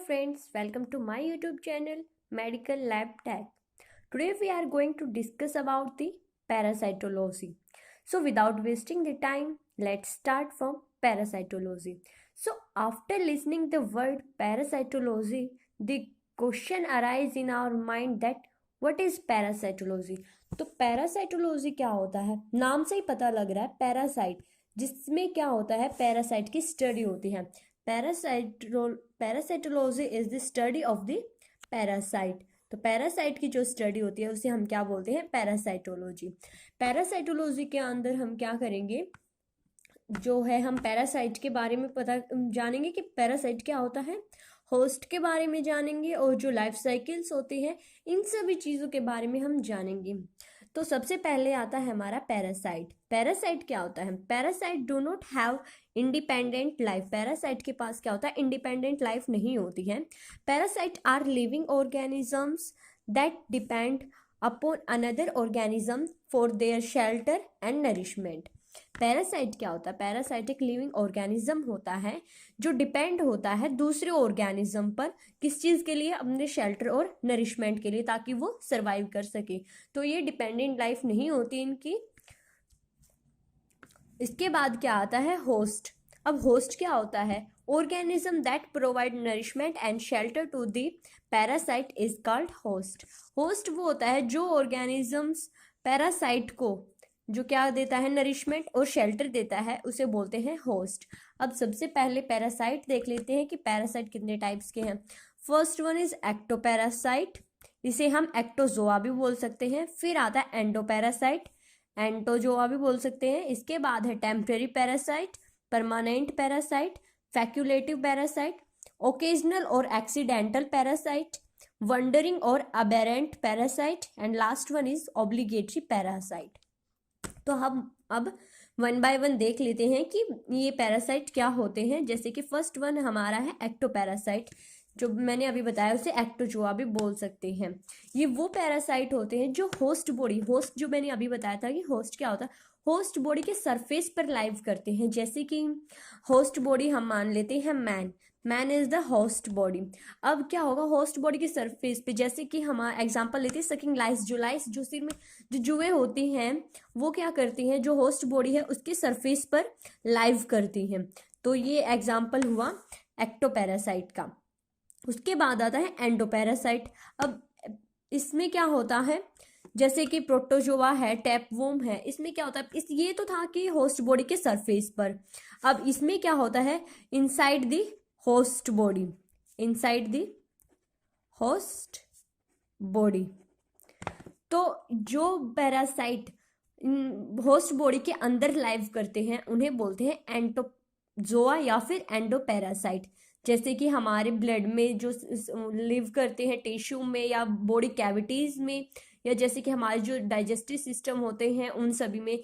friends, welcome to my YouTube channel Medical Lab Tech. Today we are going to discuss about the parasitology. So without wasting the time, let's start from parasitology. So after listening the word parasitology, the question arises in our mind that what is parasitology? तो parasitology क्या होता है? नाम से ही पता लग रहा है पैरासाइट, जिसमें क्या होता है, पैरासाइट की स्टडी होती है. Parasitology is the study of the parasite. तो पैरासाइट की जो स्टडी होती है उसे हम क्या बोलते हैं? पैरासाइटोलॉजी. पैरासाइटोलॉजी के अंदर हम क्या करेंगे, जो है हम पैरासाइट के बारे में पता जानेंगे कि पैरासाइट क्या होता है, होस्ट के बारे में जानेंगे और जो लाइफ साइकिल्स होती है इन सभी चीज़ों के बारे में हम जानेंगे. तो सबसे पहले आता है हमारा पैरासाइट. पैरासाइट क्या होता है? Parasite do not have independent life. Parasite के पास क्या होता है? इंडिपेंडेंट लाइफ नहीं होती है. Parasite are living organisms that depend upon another organism for their shelter and nourishment. Parasite क्या होता है? पैरासाइट एक लिविंग ऑर्गेनिज्म होता है जो डिपेंड होता है दूसरे ऑर्गेनिज्म पर. किस चीज़ के लिए? अपने शेल्टर और नरिशमेंट के लिए, ताकि वो सर्वाइव कर सके. तो ये डिपेंडेंट लाइफ नहीं होती इनकी. इसके बाद क्या आता है? होस्ट. अब होस्ट क्या होता है? Organism that provide nourishment and shelter to the parasite is called host. Host वो होता है जो ऑर्गेनिजम्स पैरासाइट को जो क्या देता है, नरिशमेंट और शेल्टर देता है, उसे बोलते हैं होस्ट. अब सबसे पहले पैरासाइट देख लेते हैं कि पैरासाइट कितने टाइप्स के हैं. फर्स्ट वन इज एक्टोपैरासाइट, इसे हम एक्टोजोआ भी बोल सकते हैं. फिर आता है एंडोपैरासाइट, एंटोजोआ भी बोल सकते हैं. इसके बाद है temporary parasite, permanent parasite, facultative parasite, occasional और एक्सीडेंटल पैरासाइट, वंडरिंग और aberrant parasite, and last one is obligatory parasite. तो हम अब वन बाय वन देख लेते हैं कि ये पैरासाइट क्या होते हैं. जैसे कि फर्स्ट वन हमारा है एक्टोपैरासाइट, जो मैंने अभी बताया उसे एक्टोजोआ भी बोल सकते हैं. ये वो पैरासाइट होते हैं जो होस्ट बॉडी, होस्ट जो मैंने अभी बताया था कि होस्ट क्या होता है, होस्ट बॉडी के सरफेस पर लाइव करते हैं. जैसे कि होस्ट बॉडी हम मान लेते हैं man is the host body. अब क्या होगा होस्ट बॉडी के सरफेस पे, जैसे कि हम एग्जांपल लेते हैं सकिंग लाइस. जो लाइस जो सिर में जो जुएं होती हैं वो क्या करती हैं, जो होस्ट बॉडी है उसके सरफेस पर लाइव करती हैं. तो ये एग्जांपल हुआ एक्टोपैरासाइट का. उसके बाद आता है एंडोपैरासाइट. अब इसमें क्या होता है, जैसे कि प्रोटोजोआ है, टैपवॉर्म है, इसमें क्या होता है, ये तो था कि होस्ट बॉडी के सरफेस पर. अब इसमें क्या होता है, inside the host body, inside the host body. तो जो पैरासाइट होस्ट बॉडी के अंदर लाइव करते हैं उन्हें बोलते हैं एंटोजोआ या फिर एंडोपैरासाइट. जैसे कि हमारे ब्लड में जो लिव करते हैं टिश्यू में या बॉडी कैविटीज में, या जैसे कि हमारे जो डाइजेस्टिव सिस्टम होते हैं उन सभी में.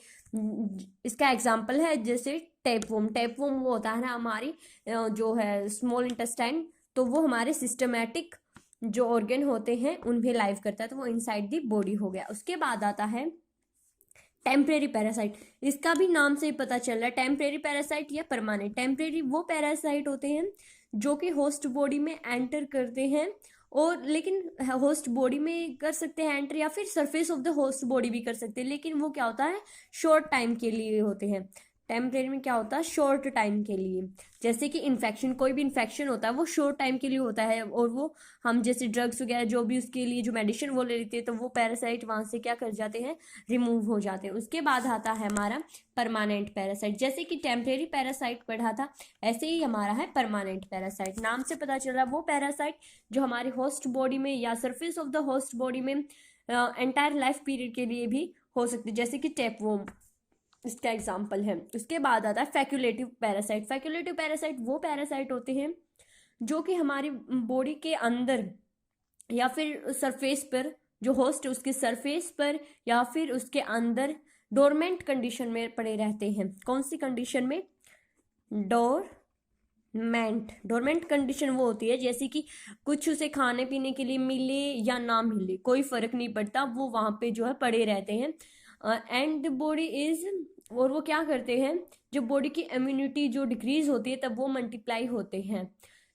इसका एग्जांपल है जैसे टैपवॉर्म. टैपवॉर्म वो होता है ना हमारी जो है स्मॉल इंटेस्टाइन, तो वो हमारे सिस्टमैटिक जो ऑर्गन होते हैं उनमें लाइव करता है, तो वो इनसाइड दी बॉडी हो गया. उसके बाद आता है टेम्परेरी पैरासाइट. इसका भी नाम से ही पता चल रहा है, टेम्परेरी पैरासाइट या परमानेंट. टेम्परेरी वो पैरासाइट होते हैं जो कि होस्ट बॉडी में एंटर करते हैं, और लेकिन होस्ट बॉडी में कर सकते हैं एंटर, या फिर surface of the host body भी कर सकते हैं, लेकिन वो क्या होता है, शॉर्ट टाइम के लिए होते हैं. टेम्परेरी में क्या होता है, शॉर्ट टाइम के लिए. जैसे कि इन्फेक्शन, कोई भी इन्फेक्शन होता है वो शॉर्ट टाइम के लिए होता है, और वो हम जैसे ड्रग्स वगैरह जो भी उसके लिए जो मेडिसिन वो ले लेते हैं, तो वो पैरासाइट वहाँ से क्या कर जाते हैं, रिमूव हो जाते हैं. उसके बाद आता है हमारा परमानेंट पैरासाइट. जैसे कि टेम्परेरी पैरासाइट पढ़ा था, ऐसे ही हमारा है परमानेंट पैरासाइट. नाम से पता चल रहा है वो पैरासाइट जो हमारी होस्ट बॉडी में या surface of the host body में एंटायर लाइफ पीरियड के लिए भी हो सकती है, जैसे कि टैपवॉर्म इसका एग्जाम्पल है. उसके बाद आता है फैक्यूलेटिव पैरासाइट. फैक्यूलेटिव पैरासाइट वो पैरासाइट होते हैं जो कि हमारी बॉडी के अंदर या फिर सरफेस पर, जो होस्ट है उसके सरफेस पर या फिर उसके अंदर डोरमेंट कंडीशन में पड़े रहते हैं. कौन सी कंडीशन में? डोरमेंट कंडीशन वो होती है जैसे कि कुछ उसे खाने पीने के लिए मिले या ना मिले, कोई फर्क नहीं पड़ता, वो वहाँ पे जो है पड़े रहते हैं. एंड द बॉडी इज, और वो क्या करते हैं, जब बॉडी की इम्यूनिटी जो डिक्रीज होती है तब वो मल्टीप्लाई होते हैं.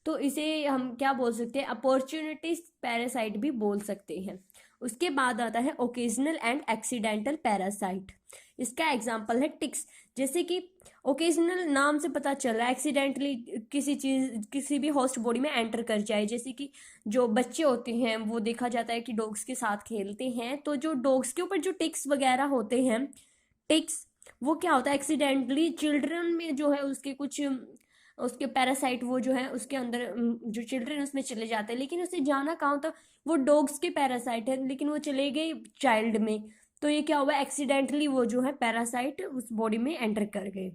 तो इसे हम क्या बोल सकते हैं, अपॉर्चुनिटी पैरासाइट भी बोल सकते हैं। उसके बाद आता है ओकेजनल एंड एक्सीडेंटल पैरासाइट। इसका एग्जाम्पल है टिक्स। जैसे कि ओकेजनल नाम से पता चल रहा है एक्सीडेंटली किसी चीज किसी भी होस्ट बॉडी में एंटर कर जाए। जैसे कि जो बच्चे होते हैं वो देखा जाता है कि डॉग्स के साथ खेलते हैं, तो जो डॉग्स के ऊपर जो टिक्स वगैरह होते हैं, टिक्स, वो क्या होता है एक्सीडेंटली चिल्ड्रन में जो है उसके कुछ उसके पैरासाइट वो जो है उसके अंदर जो चिल्ड्रन उसमें चले जाते हैं, लेकिन उसे जाना कहाँ होता, वो डॉग्स के पैरासाइट है लेकिन वो चले गए चाइल्ड में, तो ये क्या हुआ एक्सीडेंटली वो जो है पैरासाइट उस बॉडी में एंटर कर गए।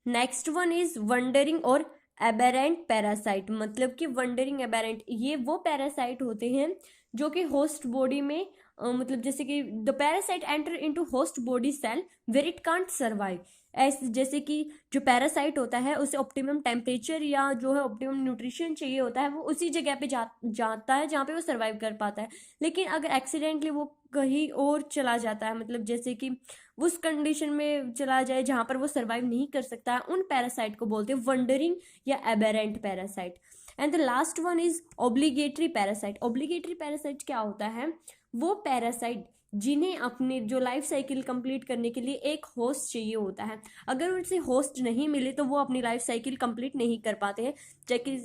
नेक्स्ट वन इज वंडरिंग और एबेरेंट पैरासाइट। मतलब कि वंडरिंग एबेरेंट ये वो पैरासाइट होते हैं जो कि होस्ट बॉडी में मतलब जैसे कि the parasite enter into host body cell where it can't survive. ऐसे जैसे कि जो पैरासाइट होता है उसे ऑप्टिमम टेम्परेचर या जो है ऑप्टिमम न्यूट्रिशन चाहिए होता है, वो उसी जगह पे जाता है जहाँ पे वो सर्वाइव कर पाता है। लेकिन अगर एक्सीडेंटली वो कहीं और चला जाता है, मतलब जैसे कि उस कंडीशन में चला जाए जहां पर वो सर्वाइव नहीं कर सकता है, उन पैरासाइट को बोलते हैं वंडरिंग या aberrant parasite. And the last one is obligatory parasite. Obligatory parasite क्या होता है, वो पैरासाइट जिन्हें अपने जो लाइफ साइकिल कंप्लीट करने के लिए एक होस्ट चाहिए होता है। अगर उनसे होस्ट नहीं मिले तो वो अपनी लाइफ साइकिल कंप्लीट नहीं कर पाते हैं।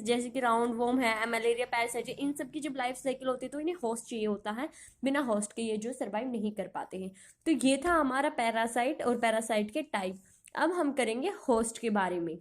जैसे कि राउंड वॉर्म है, मलेरिया पैरासाइट है, इन सब की जब लाइफ साइकिल होती है तो इन्हें होस्ट चाहिए होता है, बिना होस्ट के ये जो सर्वाइव नहीं कर पाते हैं। तो ये था हमारा पैरासाइट और पैरासाइट के टाइप। अब हम करेंगे होस्ट के बारे में।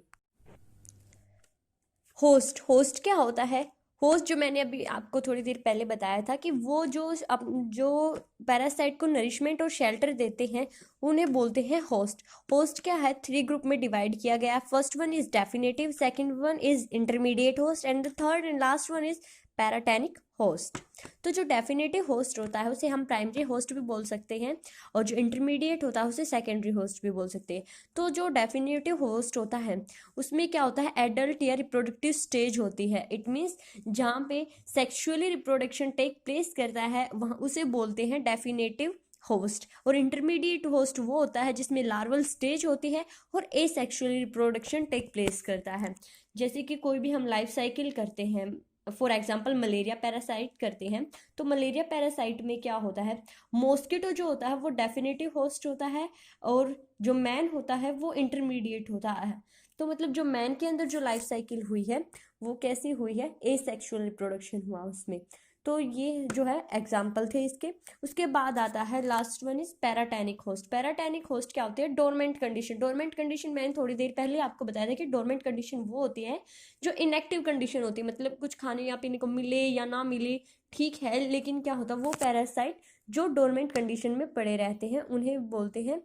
होस्ट, होस्ट क्या होता है, होस्ट जो मैंने अभी आपको थोड़ी देर पहले बताया था कि वो जो पैरासाइट को नरिशमेंट और शेल्टर देते हैं उन्हें बोलते हैं होस्ट। होस्ट क्या है, 3 ग्रुप में डिवाइड किया गया है। First one is definitive, second one is intermediate host and the third and last one is paratenic host. तो जो डेफिनेटिव होस्ट होता है उसे हम प्राइमरी होस्ट भी बोल सकते हैं, और जो इंटरमीडिएट होता है उसे सेकेंडरी होस्ट भी बोल सकते हैं। तो जो डेफिनेटिव होस्ट होता है उसमें क्या होता है, एडल्ट या रिप्रोडक्टिव स्टेज होती है। इट मीन्स जहाँ पे सेक्सुअली रिप्रोडक्शन टेक प्लेस करता है वहाँ उसे बोलते हैं डेफिनेटिव होस्ट। और इंटरमीडिएट होस्ट वो होता है जिसमें लार्वल स्टेज होती है और एसेक्सुअली रिप्रोडक्शन टेक प्लेस करता है। जैसे कि कोई भी हम लाइफ साइकिल करते हैं, फॉर एग्जाम्पल मलेरिया पैरासाइट करते हैं, तो मलेरिया पैरासाइट में क्या होता है, मॉस्किटो जो होता है वो डेफिनेटिव होस्ट होता है और जो मैन होता है वो इंटरमीडिएट होता है। तो मतलब जो मैन के अंदर जो लाइफ साइकिल हुई है वो कैसी हुई है, एसेक्सुअल रिप्रोडक्शन हुआ उसमें। तो ये जो है एग्जाम्पल थे इसके। उसके बाद आता है last one is paratenic host. Paratenic host क्या होती है, डोरमेंट कंडीशन। डोरमेंट कंडीशन मैंने थोड़ी देर पहले आपको बताया था कि डोरमेंट कंडीशन वो होती है जो इनएक्टिव कंडीशन होती है, मतलब कुछ खाने या पीने को मिले या ना मिले ठीक है, लेकिन क्या होता है वो पैरासाइट जो डोरमेंट कंडीशन में पड़े रहते हैं उन्हें बोलते हैं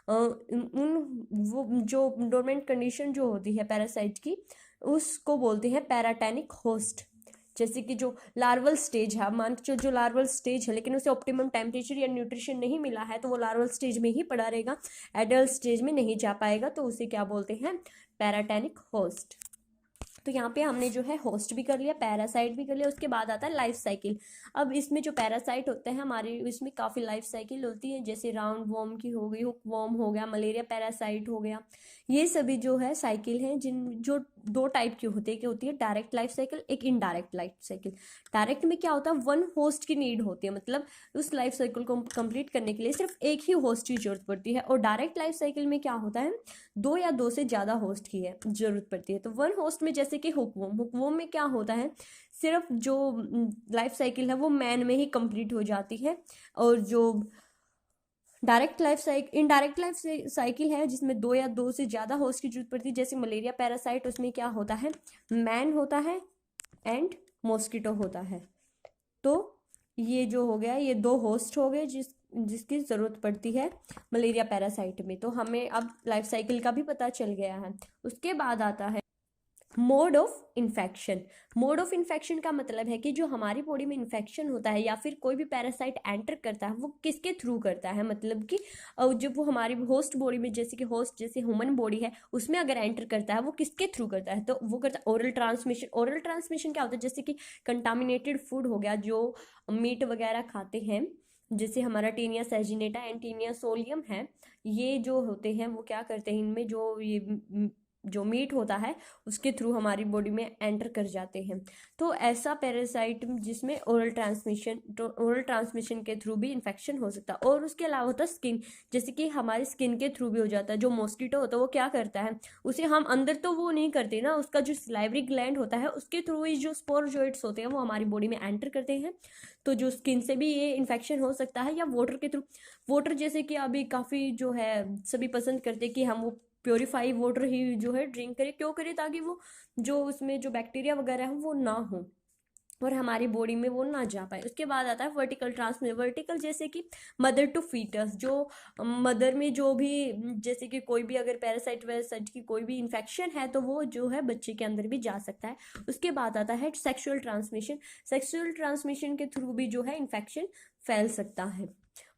उन वो जो डोरमेंट कंडीशन जो होती है पैरासाइट की उसको बोलते हैं पैराटेनिक होस्ट। जैसे कि जो लार्वल स्टेज है, मान के जो लार्वल स्टेज है लेकिन उसे ऑप्टिमम टेम्परेचर या न्यूट्रिशन नहीं मिला है तो वो लार्वल स्टेज में ही पड़ा रहेगा, एडल्ट स्टेज में नहीं जा पाएगा, तो उसे क्या बोलते हैं, पैराटेनिक होस्ट। तो यहाँ पे हमने जो है होस्ट भी कर लिया, पैरासाइट भी कर लिया। उसके बाद आता है लाइफ साइकिल। अब इसमें जो पैरासाइट होते हैं हमारे इसमें काफ़ी लाइफ साइकिल होती है, जैसे राउंड वॉर्म की हो गई, हुक वॉर्म हो गया, मलेरिया पैरासाइट हो गया। ये सभी जो है साइकिल हैं जिन जो 2 टाइप की होती है, कि होती है डायरेक्ट लाइफ साइकिल, एक इनडायरेक्ट लाइफ साइकिल। डायरेक्ट में क्या होता है, वन होस्ट की नीड होती है, मतलब उस लाइफ साइकिल को कंप्लीट करने के लिए सिर्फ एक ही होस्ट की जरूरत पड़ती है। और डायरेक्ट लाइफ साइकिल में क्या होता है, 2 या 2 से ज़्यादा होस्ट की है जरूरत पड़ती है। तो वन होस्ट में जैसे कि हुकवॉर्म, हुकवॉर्म में क्या होता है, सिर्फ जो लाइफ साइकिल है वो मैन में ही कंप्लीट हो जाती है। और जो direct life cycle indirect life cycle है जिसमें 2 या 2 से ज़्यादा होस्ट की जरूरत पड़ती है, जैसे मलेरिया पैरासाइट, उसमें क्या होता है, मैन होता है एंड मॉस्किटो होता है। तो ये जो हो गया ये 2 होस्ट हो गए जिसकी ज़रूरत पड़ती है मलेरिया पैरासाइट में। तो हमें अब लाइफ साइकिल का भी पता चल गया है। उसके बाद आता है mode of infection. Mode of infection का मतलब है कि जो हमारी बॉडी में इन्फेक्शन होता है या फिर कोई भी पैरासाइट एंटर करता है वो किसके थ्रू करता है, मतलब कि जब वो हमारी होस्ट बॉडी में, जैसे कि होस्ट जैसे ह्यूमन बॉडी है उसमें अगर एंटर करता है वो किसके थ्रू करता है, तो वो करता है ओरल ट्रांसमिशन। ओरल ट्रांसमिशन क्या होता है, जैसे कि कंटामिनेटेड फूड हो गया, जो मीट वगैरह खाते हैं, जैसे हमारा टेनिया सैजिनेटा एंड टेनिया सोलियम है, ये जो होते हैं वो क्या करते हैं, इनमें जो ये जो मीट होता है उसके थ्रू हमारी बॉडी में एंटर कर जाते हैं। तो ऐसा पैरासाइट जिसमें ओरल ट्रांसमिशन के थ्रू भी इन्फेक्शन हो सकता है। और उसके अलावा होता है स्किन, जैसे कि हमारी स्किन के थ्रू भी हो जाता है। जो मॉस्किटो होता है वो क्या करता है, उसे हम अंदर तो वो नहीं करते ना, उसका जो सलाइवरी ग्लैंड होता है उसके थ्रू ही जो स्पोरोजोइट्स होते हैं वो हमारी बॉडी में एंटर करते हैं। तो जो स्किन से भी ये इन्फेक्शन हो सकता है, या वाटर के थ्रू। वाटर जैसे कि अभी काफ़ी जो है सभी पसंद करते हैं कि हम वो प्योरीफाई वाटर ही जो है ड्रिंक करें। क्यों करें, ताकि वो जो उसमें जो बैक्टीरिया वगैरह है वो ना हो और हमारी बॉडी में वो ना जा पाए। उसके बाद आता है वर्टिकल ट्रांसमिशन। वर्टिकल जैसे कि मदर टू फीटस, जो मदर में जो भी जैसे कि कोई भी अगर पैरासाइट वैरासाइट की कोई भी इन्फेक्शन है तो वो जो है बच्चे के अंदर भी जा सकता है। उसके बाद आता है सेक्सुअल ट्रांसमिशन। सेक्सुअल ट्रांसमिशन के थ्रू भी जो है इन्फेक्शन फैल सकता है।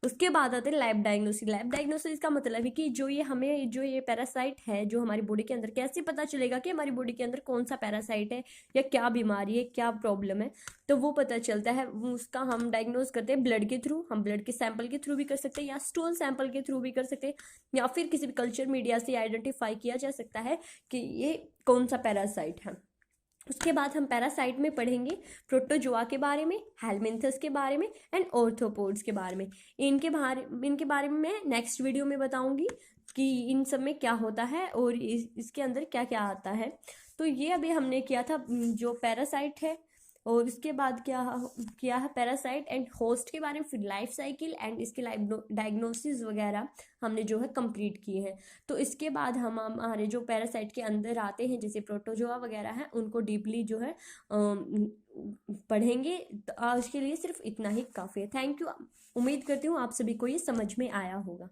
उसके बाद आते हैं लैब डायग्नोसिस। लैब डायग्नोसिस का मतलब है कि जो ये पैरासाइट है जो हमारी बॉडी के अंदर, कैसे पता चलेगा कि हमारी बॉडी के अंदर कौन सा पैरासाइट है या क्या बीमारी है, क्या प्रॉब्लम है। तो वो पता चलता है, उसका हम डायग्नोज करते हैं ब्लड के थ्रू। हम ब्लड के सैंपल के थ्रू भी कर सकते हैं या स्टूल सैंपल के थ्रू भी कर सकते हैं, या फिर किसी भी कल्चर मीडिया से आइडेंटिफाई किया जा सकता है कि ये कौन सा पैरासाइट है। उसके बाद हम पैरासाइट में पढ़ेंगे प्रोटोजोआ के बारे में, हेलमिंथस के बारे में एंड ऑर्थ्रोपोड्स के बारे में। इनके बारे में मैं नेक्स्ट वीडियो में बताऊंगी कि इन सब में क्या होता है और इसके अंदर क्या क्या आता है। तो ये अभी हमने किया था जो पैरासाइट है, और इसके बाद क्या किया है पैरासाइट एंड होस्ट के बारे में, फिर लाइफ साइकिल एंड इसके लाइफ डायग्नोसिस वगैरह हमने जो है कंप्लीट किए हैं। तो इसके बाद हम हमारे जो पैरासाइट के अंदर आते हैं जैसे प्रोटोजोआ वगैरह हैं उनको डीपली जो है पढ़ेंगे। तो आज के लिए सिर्फ इतना ही काफ़ी है। Thank you. उम्मीद करती हूँ आप सभी को ये समझ में आया होगा।